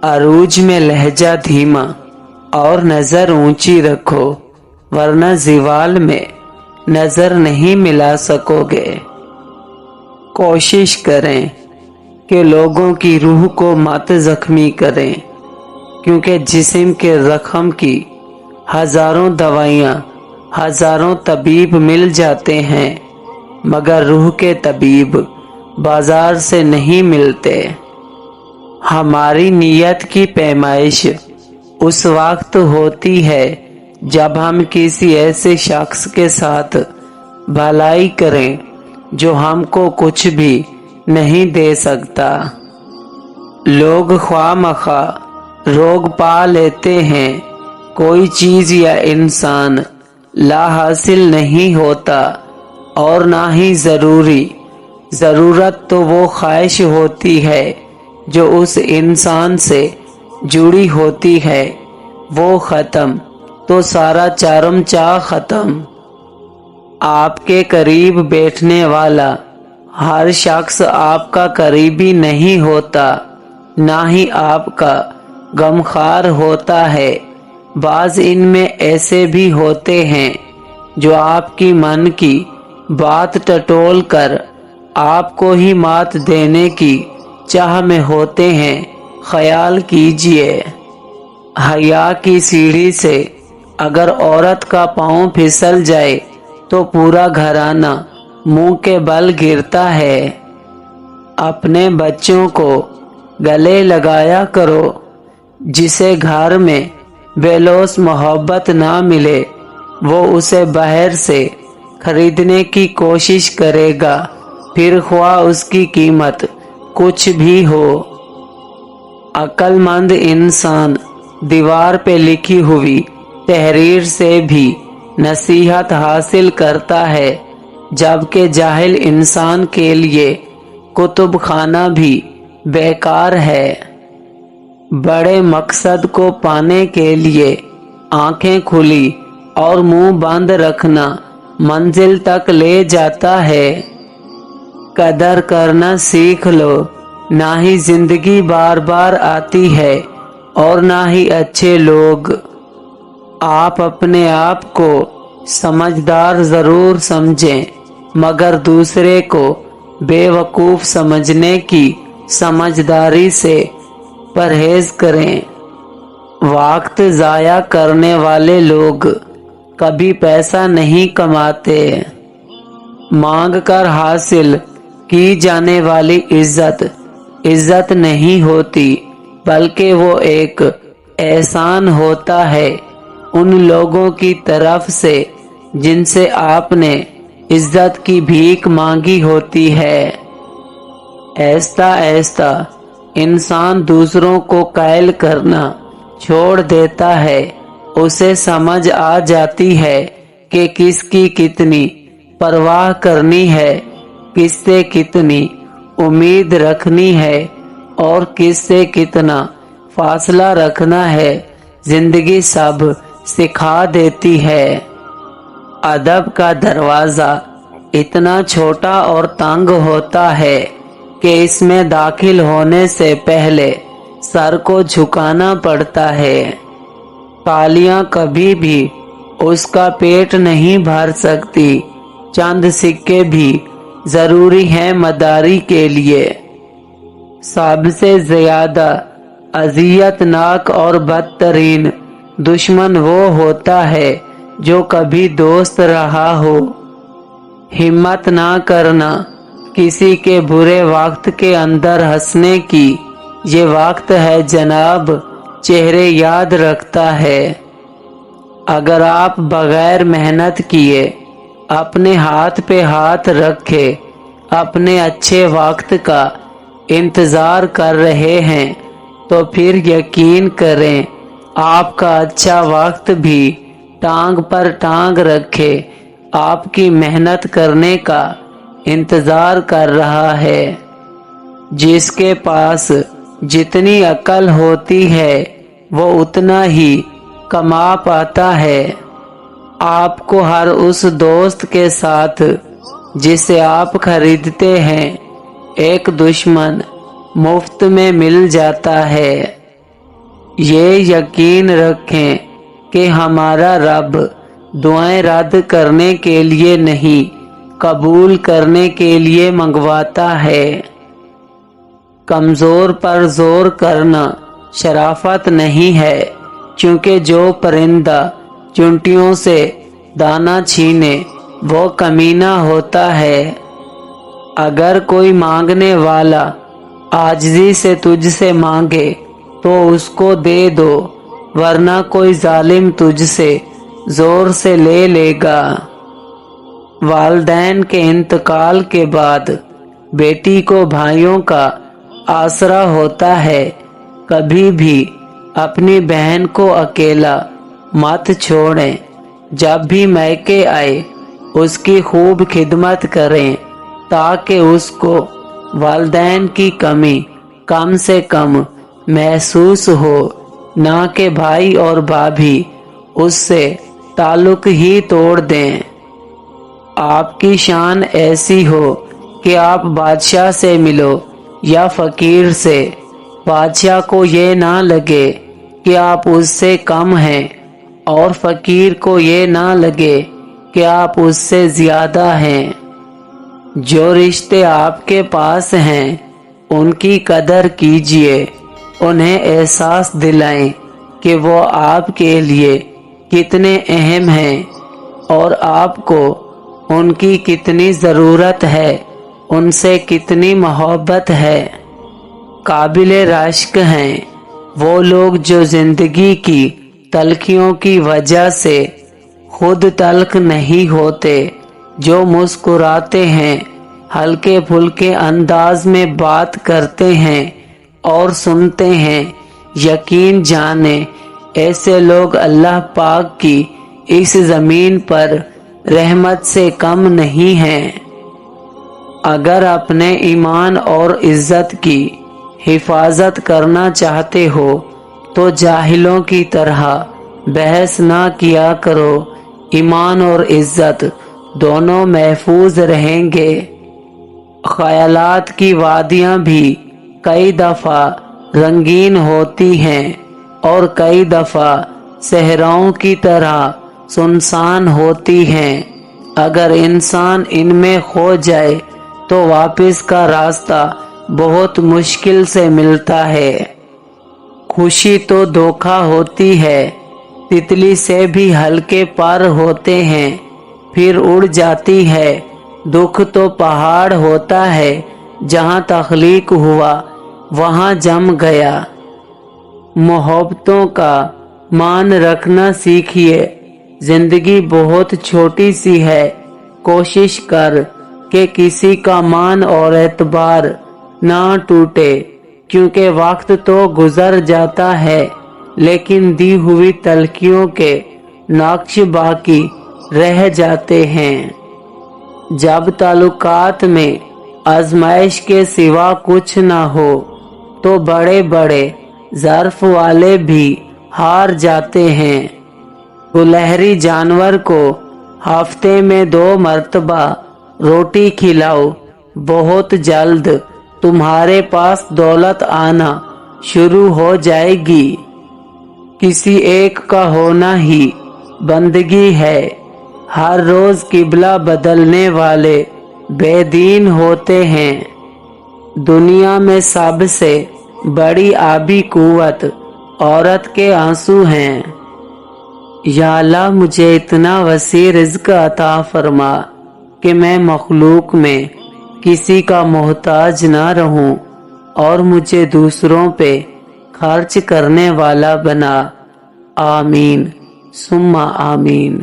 عروج میں لہجہ دھیما اور نظر اونچی رکھو، ورنہ زوال میں نظر نہیں ملا سکو گے۔ کوشش کریں کہ لوگوں کی روح کو مت زخمی کریں، کیونکہ جسم کے زخم کی ہزاروں دوائیاں، ہزاروں طبیب مل جاتے ہیں، مگر روح کے طبیب بازار سے نہیں ملتے۔ ہماری نیت کی پیمائش اس وقت ہوتی ہے جب ہم کسی ایسے شخص کے ساتھ بھلائی کریں جو ہم کو کچھ بھی نہیں دے سکتا۔ لوگ خواہ مخواہ روگ پا لیتے ہیں، کوئی چیز یا انسان لا حاصل نہیں ہوتا، اور نہ ہی ضرورت تو وہ خواہش ہوتی ہے جو اس انسان سے جڑی ہوتی ہے، وہ ختم تو سارا چارم چاہ ختم۔ آپ کے قریب بیٹھنے والا ہر شخص آپ کا قریبی نہیں ہوتا، نہ ہی آپ کا غمخوار ہوتا ہے۔ بعض ان میں ایسے بھی ہوتے ہیں جو آپ کی من کی بات ٹٹول کر آپ کو ہی مات دینے کی چاہ میں ہوتے ہیں۔ خیال کیجئے، حیا کی سیڑھی سے اگر عورت کا پاؤں پھسل جائے تو پورا گھرانہ منہ کے بل گرتا ہے۔ اپنے بچوں کو گلے لگایا کرو، جسے گھر میں بے لوث محبت نہ ملے وہ اسے باہر سے خریدنے کی کوشش کرے گا، پھر خواہ اس کی قیمت کچھ بھی ہو۔ عقل مند انسان دیوار پہ لکھی ہوئی تحریر سے بھی نصیحت حاصل کرتا ہے، جبکہ جاہل انسان کے لیے کتب خانہ بھی بیکار ہے۔ بڑے مقصد کو پانے کے لیے آنکھیں کھلی اور منہ بند رکھنا منزل تک لے جاتا ہے۔ قدر کرنا سیکھ لو، نہ ہی زندگی بار بار آتی ہے اور نہ ہی اچھے لوگ۔ آپ اپنے آپ کو سمجھدار ضرور سمجھیں، مگر دوسرے کو بے وقوف سمجھنے کی سمجھداری سے پرہیز کریں۔ وقت ضائع کرنے والے لوگ کبھی پیسہ نہیں کماتے۔ مانگ کر حاصل کی جانے والی عزت نہیں ہوتی، بلکہ وہ ایک احسان ہوتا ہے ان لوگوں کی طرف سے جن سے آپ نے عزت کی بھیک مانگی ہوتی ہے۔ آہستہ آہستہ انسان دوسروں کو قائل کرنا چھوڑ دیتا ہے، اسے سمجھ آ جاتی ہے کہ کس کی کتنی پرواہ کرنی ہے، کس سے کتنی امید رکھنی ہے اور کس سے کتنا فاصلہ رکھنا ہے۔ زندگی سب سکھا دیتی ہے۔ ادب کا دروازہ اتنا چھوٹا اور تنگ ہوتا ہے کہ اس میں داخل ہونے سے پہلے سر کو جھکانا پڑتا ہے۔ تالیاں کبھی بھی اس کا پیٹ نہیں بھر سکتی، چند سکے بھی ضروری ہیں مداری کے لیے۔ سب سے زیادہ اذیت ناک اور بدترین دشمن وہ ہوتا ہے جو کبھی دوست رہا ہو۔ ہمت نہ کرنا کسی کے برے وقت کے اندر ہنسنے کی، یہ وقت ہے جناب چہرے یاد رکھتا ہے۔ اگر آپ بغیر محنت کیے اپنے ہاتھ پہ ہاتھ رکھے اپنے اچھے وقت کا انتظار کر رہے ہیں تو پھر یقین کریں آپ کا اچھا وقت بھی ٹانگ پر ٹانگ رکھے آپ کی محنت کرنے کا انتظار کر رہا ہے۔ جس کے پاس جتنی عقل ہوتی ہے وہ اتنا ہی کما پاتا ہے۔ آپ کو ہر اس دوست کے ساتھ جسے آپ خریدتے ہیں ایک دشمن مفت میں مل جاتا ہے۔ یہ یقین رکھیں کہ ہمارا رب دعائیں رد کرنے کے لیے نہیں، قبول کرنے کے لیے منگواتا ہے۔ کمزور پر زور کرنا شرافت نہیں ہے، کیونکہ جو پرندہ چونٹیوں سے دانا چھینے وہ کمینہ ہوتا ہے۔ اگر کوئی مانگنے والا عاجزی سے تجھ سے مانگے تو اس کو دے دو، ورنہ کوئی ظالم تجھ سے زور سے لے لے گا۔ والدین کے انتقال کے بعد بیٹی کو بھائیوں کا آسرا ہوتا ہے۔ کبھی بھی اپنی بہن کو اکیلا مت چھوڑیں۔ جب بھی میکے آئے اس کی خوب خدمت کریں تاکہ اس کو والدین کی کمی کم سے کم محسوس ہو، نہ کہ بھائی اور بھابھی اس سے تعلق ہی توڑ دیں۔ آپ کی شان ایسی ہو کہ آپ بادشاہ سے ملو یا فقیر سے، بادشاہ کو یہ نہ لگے کہ آپ اس سے کم ہیں اور فقیر کو یہ نہ لگے کہ آپ اس سے زیادہ ہیں۔ جو رشتے آپ کے پاس ہیں ان کی قدر کیجیے، انہیں احساس دلائیں کہ وہ آپ کے لیے کتنے اہم ہیں اور آپ کو ان کی کتنی ضرورت ہے، ان سے کتنی محبت ہے۔ قابل رشک ہیں وہ لوگ جو زندگی کی تلخیوں کی وجہ سے خود تلخ نہیں ہوتے، جو مسکراتے ہیں، ہلکے پھلکے انداز میں بات کرتے ہیں اور سنتے ہیں۔ یقین جانیں ایسے لوگ اللہ پاک کی اس زمین پر رحمت سے کم نہیں ہیں۔ اگر اپنے ایمان اور عزت کی حفاظت کرنا چاہتے ہو تو جاہلوں کی طرح بحث نہ کیا کرو، ایمان اور عزت دونوں محفوظ رہیں گے۔ خیالات کی وادیاں بھی کئی دفعہ رنگین ہوتی ہیں اور کئی دفعہ صحراؤں کی طرح سنسان ہوتی ہیں۔ اگر انسان ان میں کھو جائے تو واپس کا راستہ بہت مشکل سے ملتا ہے۔ خوشی تو دھوکہ ہوتی ہے، تتلی سے بھی ہلکے پر ہوتے ہیں، پھر اڑ جاتی ہے۔ دکھ تو پہاڑ ہوتا ہے، جہاں تخلیق ہوا وہاں جم گیا۔ محبتوں کا مان رکھنا سیکھیے، زندگی بہت چھوٹی سی ہے، کوشش کر کہ کسی کا مان اور اعتبار نہ ٹوٹے، کیونکہ وقت تو گزر جاتا ہے لیکن دی ہوئی تلخیوں کے نقش باقی رہ جاتے ہیں۔ جب تعلقات میں آزمائش کے سوا کچھ نہ ہو تو بڑے بڑے ظرف والے بھی ہار جاتے ہیں۔ گلہری جانور کو ہفتے میں 2 مرتبہ روٹی کھلاؤ، بہت جلد تمہارے پاس دولت آنا شروع ہو جائے گی۔ کسی ایک کا ہونا ہی بندگی ہے۔ ہر روز قبلہ بدلنے والے بے دین ہوتے ہیں۔ دنیا میں سب سے بڑی آبی قوت عورت کے آنسو ہیں۔ یا اللہ مجھے اتنا وسیع رزق عطا فرما کہ میں مخلوق میں کسی کا محتاج نہ رہوں اور مجھے دوسروں پہ خرچ کرنے والا بنا۔ آمین ثم آمین۔